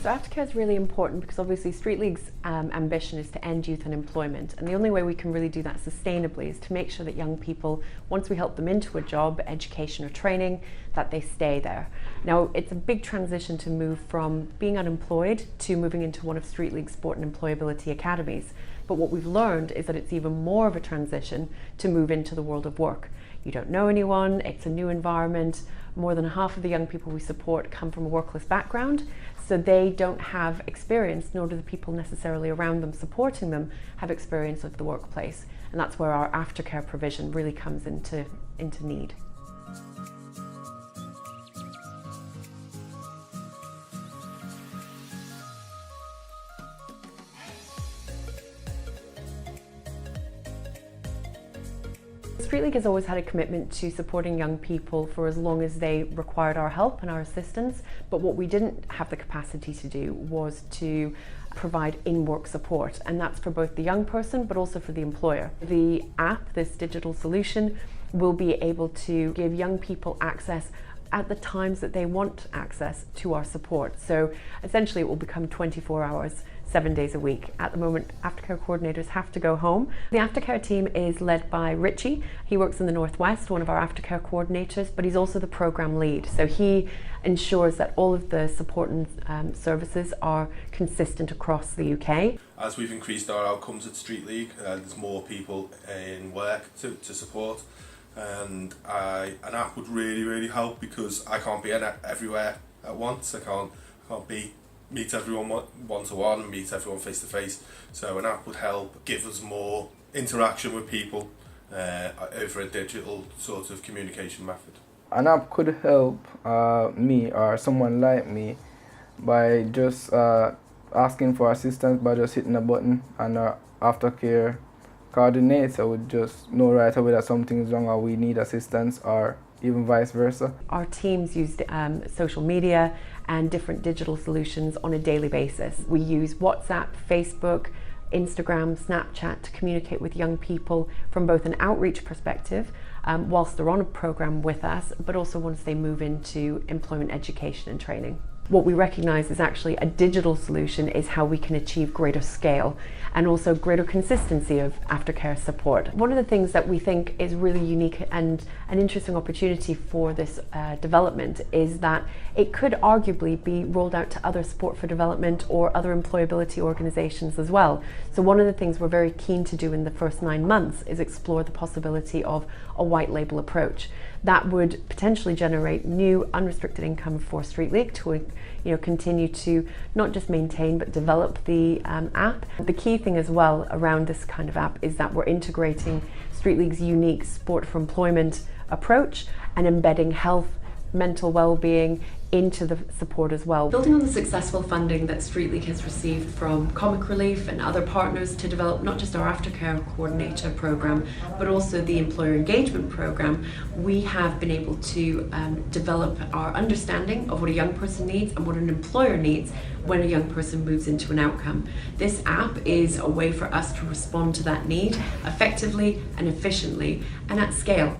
So AfterCare is really important because obviously Street League's ambition is to end youth unemployment, and the only way we can really do that sustainably is to make sure that young people, once we help them into a job, education or training, that they stay there. Now, it's a big transition to move from being unemployed to moving into one of Street League's sport and employability academies. But what we've learned is that it's even more of a transition to move into the world of work. You don't know anyone, it's a new environment. More than half of the young people we support come from a workless background, so they don't have experience, nor do the people necessarily around them supporting them have experience of the workplace. And that's where our aftercare provision really comes into need. Street League has always had a commitment to supporting young people for as long as they required our help and our assistance, but what we didn't have the capacity to do was to provide in-work support, and that's for both the young person but also for the employer. The app, this digital solution, will be able to give young people access at the times that they want access to our support. So essentially it will become 24 hours, 7 days a week. At the moment, aftercare coordinators have to go home. The aftercare team is led by Richie. He works in the Northwest, one of our aftercare coordinators, but he's also the program lead. So he ensures that all of the support and services are consistent across the UK. As we've increased our outcomes at Street League, there's more people in work to support. And an app would really help, because I can't be everywhere at once. I can't meet everyone one-to-one, meet everyone face-to-face. So an app would help give us more interaction with people over a digital sort of communication method. An app could help me or someone like me by just asking for assistance by just hitting a button, and our aftercare coordinator would just know right away that something's wrong or we need assistance, or even vice versa. Our teams use social media and different digital solutions on a daily basis. We use WhatsApp, Facebook, Instagram, Snapchat to communicate with young people from both an outreach perspective, whilst they're on a program with us, but also once they move into employment education and training. What we recognise is actually a digital solution is how we can achieve greater scale and also greater consistency of aftercare support. One of the things that we think is really unique and an interesting opportunity for this development is that it could arguably be rolled out to other support for development or other employability organisations as well. So one of the things we're very keen to do in the first 9 months is explore the possibility of a white label approach. That would potentially generate new unrestricted income for Street League to continue to not just maintain but develop the app. The key thing as well around this kind of app is that we're integrating Street League's unique sport for employment approach and embedding health, mental well-being into the support as well. Building on the successful funding that Street League has received from Comic Relief and other partners to develop not just our aftercare coordinator program but also the employer engagement program, we have been able to develop our understanding of what a young person needs and what an employer needs when a young person moves into an outcome. This app is a way for us to respond to that need effectively and efficiently and at scale.